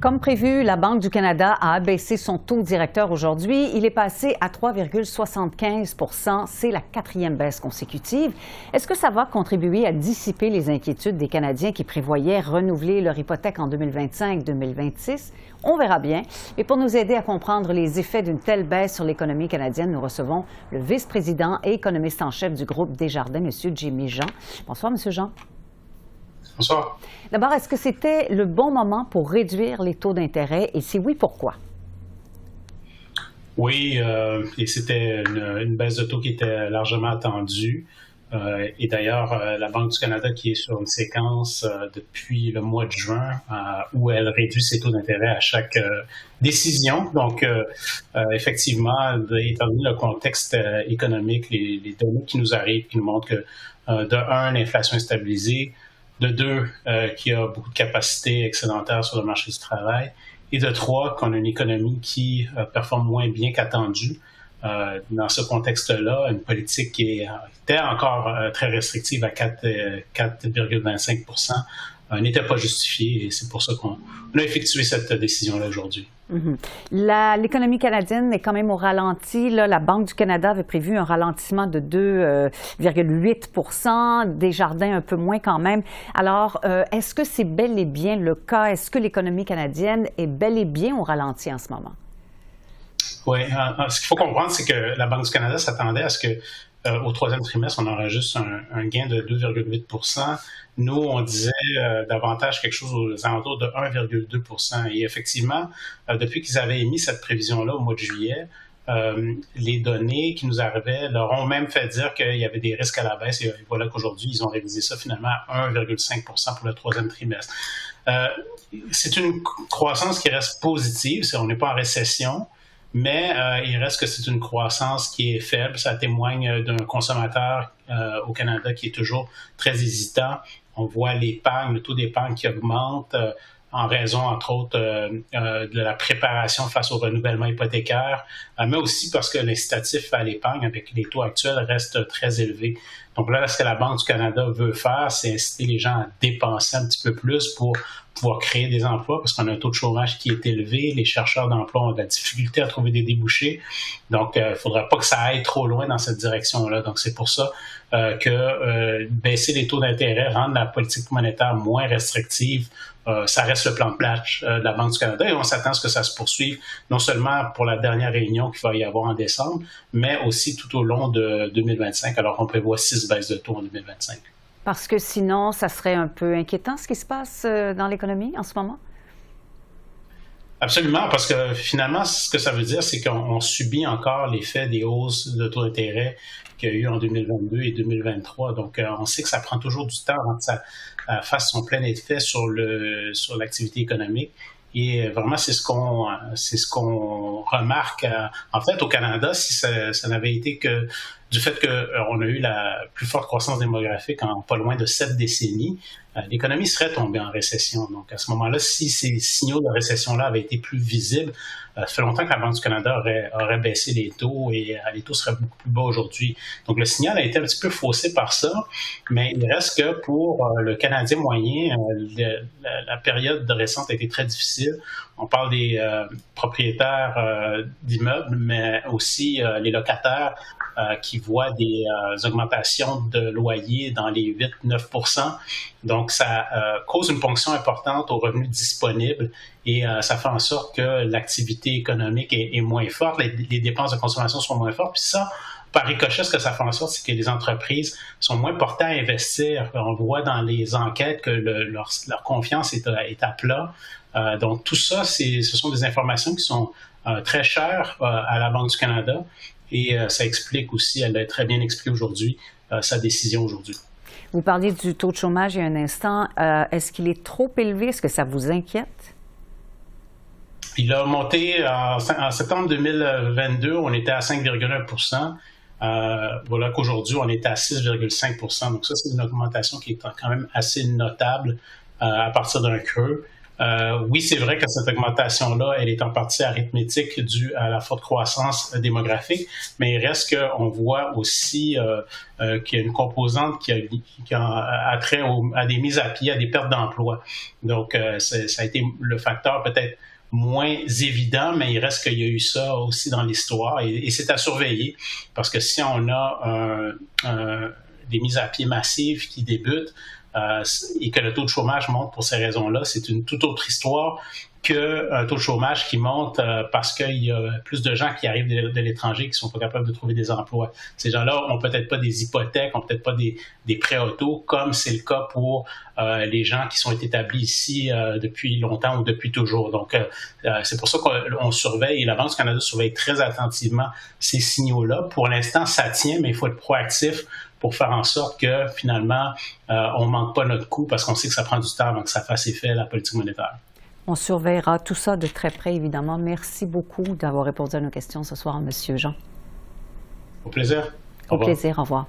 Comme prévu, la Banque du Canada a abaissé son taux directeur aujourd'hui. Il est passé à 3,75 %. C'est la 4e baisse consécutive. Est-ce que ça va contribuer à dissiper les inquiétudes des Canadiens qui prévoyaient renouveler leur hypothèque en 2025-2026? On verra bien. Et pour nous aider à comprendre les effets d'une telle baisse sur l'économie canadienne, nous recevons le vice-président et économiste en chef du groupe Desjardins, M. Jimmy Jean. Bonsoir, M. Jean. Bonsoir. D'abord, est-ce que c'était le bon moment pour réduire les taux d'intérêt? Et si oui, pourquoi? Oui, et c'était une baisse de taux qui était largement attendue. Et d'ailleurs, la Banque du Canada qui est sur une séquence depuis le mois de juin où elle réduit ses taux d'intérêt à chaque décision. Donc, effectivement, étant donné le contexte économique, les données qui nous arrivent, qui nous montrent que, de un, l'inflation est stabilisée, de deux, qu'il y a beaucoup de capacités excédentaires sur le marché du travail, et de trois, qu'on a une économie qui performe moins bien qu'attendu. Dans ce contexte-là, une politique qui était encore très restrictive à 4,25 % n'était pas justifiée, et c'est pour ça qu'on a effectué cette décision-là aujourd'hui. L'économie canadienne est quand même au ralenti. Là, la Banque du Canada avait prévu un ralentissement de 2,8 %, Desjardins un peu moins quand même. Alors, est-ce que c'est bel et bien le cas? Est-ce que l'économie canadienne est bel et bien au ralenti en ce moment? Oui. Ce qu'il faut comprendre, c'est que la Banque du Canada s'attendait à ce que au troisième trimestre, on enregistre un gain de 2,8 %. Nous, on disait davantage quelque chose aux alentours de 1,2 %. Et effectivement, depuis qu'ils avaient émis cette prévision-là au mois de juillet, les données qui nous arrivaient leur ont même fait dire qu'il y avait des risques à la baisse. Et voilà qu'aujourd'hui, ils ont révisé ça finalement à 1,5 % pour le troisième trimestre. C'est une croissance qui reste positive. On n'est pas en récession. Mais il reste que c'est une croissance qui est faible. Ça témoigne d'un consommateur au Canada qui est toujours très hésitant. On voit l'épargne, le taux d'épargne qui augmente en raison, entre autres, de la préparation face au renouvellement hypothécaire, mais aussi parce que l'incitatif à l'épargne avec les taux actuels reste très élevé. Donc là, ce que la Banque du Canada veut faire, c'est inciter les gens à dépenser un petit peu plus pour pouvoir créer des emplois, parce qu'on a un taux de chômage qui est élevé. Les chercheurs d'emploi ont de la difficulté à trouver des débouchés. Donc, il ne faudrait pas que ça aille trop loin dans cette direction-là. Donc, c'est pour ça que baisser les taux d'intérêt, rendre la politique monétaire moins restrictive, ça reste le plan de match de la Banque du Canada, et on s'attend à ce que ça se poursuive non seulement pour la dernière réunion qu'il va y avoir en décembre, mais aussi tout au long de 2025, alors qu'on prévoit 6 baisses de taux en 2025. Parce que sinon, ça serait un peu inquiétant ce qui se passe dans l'économie en ce moment? Absolument, parce que finalement, ce que ça veut dire, c'est qu'on subit encore l'effet des hausses de taux d'intérêt qu'il y a eu en 2022 et 2023. Donc, on sait que ça prend toujours du temps avant que ça fasse son plein effet sur l'activité économique. Et vraiment, c'est ce qu'on remarque. En fait, au Canada, si ça n'avait été que du fait qu'on a eu la plus forte croissance démographique en pas loin de 7 décennies, l'économie serait tombée en récession. Donc, à ce moment-là, si ces signaux de récession-là avaient été plus visibles, ça fait longtemps que la Banque du Canada aurait baissé les taux, et les taux seraient beaucoup plus bas aujourd'hui. Donc, le signal a été un petit peu faussé par ça, mais il reste que pour le Canadien moyen, la période récente a été très difficile. On parle des propriétaires d'immeubles, mais aussi les locataires qui voient des augmentations de loyers dans les 8-9 %. Donc, ça cause une ponction importante aux revenus disponibles, et ça fait en sorte que l'activité économique est moins forte, les dépenses de consommation sont moins fortes. Puis ça, par ricochet, ce que ça fait en sorte, c'est que les entreprises sont moins portées à investir. On voit dans les enquêtes que leur confiance est à plat. Donc, tout ça, ce sont des informations qui sont très chères à la Banque du Canada, et ça explique aussi, elle a très bien expliqué aujourd'hui, sa décision aujourd'hui. Vous parliez du taux de chômage il y a un instant. Est-ce qu'il est trop élevé? Est-ce que ça vous inquiète? Il a monté en septembre 2022, on était à 5,1 %. Voilà qu'aujourd'hui, on est à 6,5 %. Donc ça, c'est une augmentation qui est quand même assez notable à partir d'un creux. Oui, c'est vrai que cette augmentation-là, elle est en partie arithmétique due à la forte croissance démographique, mais il reste qu'on voit aussi qu'il y a une composante qui a trait à des mises à pied, à des pertes d'emploi. Donc, ça a été le facteur peut-être moins évident, mais il reste qu'il y a eu ça aussi dans l'histoire et c'est à surveiller parce que si on a des mises à pied massives qui débutent et que le taux de chômage monte pour ces raisons-là, c'est une toute autre histoire qu'un taux de chômage qui monte parce qu'il y a plus de gens qui arrivent de l'étranger qui ne sont pas capables de trouver des emplois. Ces gens-là n'ont peut-être pas des hypothèques, n'ont peut-être pas des prêts auto, comme c'est le cas pour les gens qui sont établis ici depuis longtemps ou depuis toujours. Donc, c'est pour ça qu'on surveille, et la Banque du Canada surveille très attentivement ces signaux-là. Pour l'instant, ça tient, mais il faut être proactif pour faire en sorte que, finalement, on ne manque pas notre coup parce qu'on sait que ça prend du temps avant que ça fasse effet à la politique monétaire. On surveillera tout ça de très près, évidemment. Merci beaucoup d'avoir répondu à nos questions ce soir, M. Jean. Au plaisir. Au plaisir. Au revoir.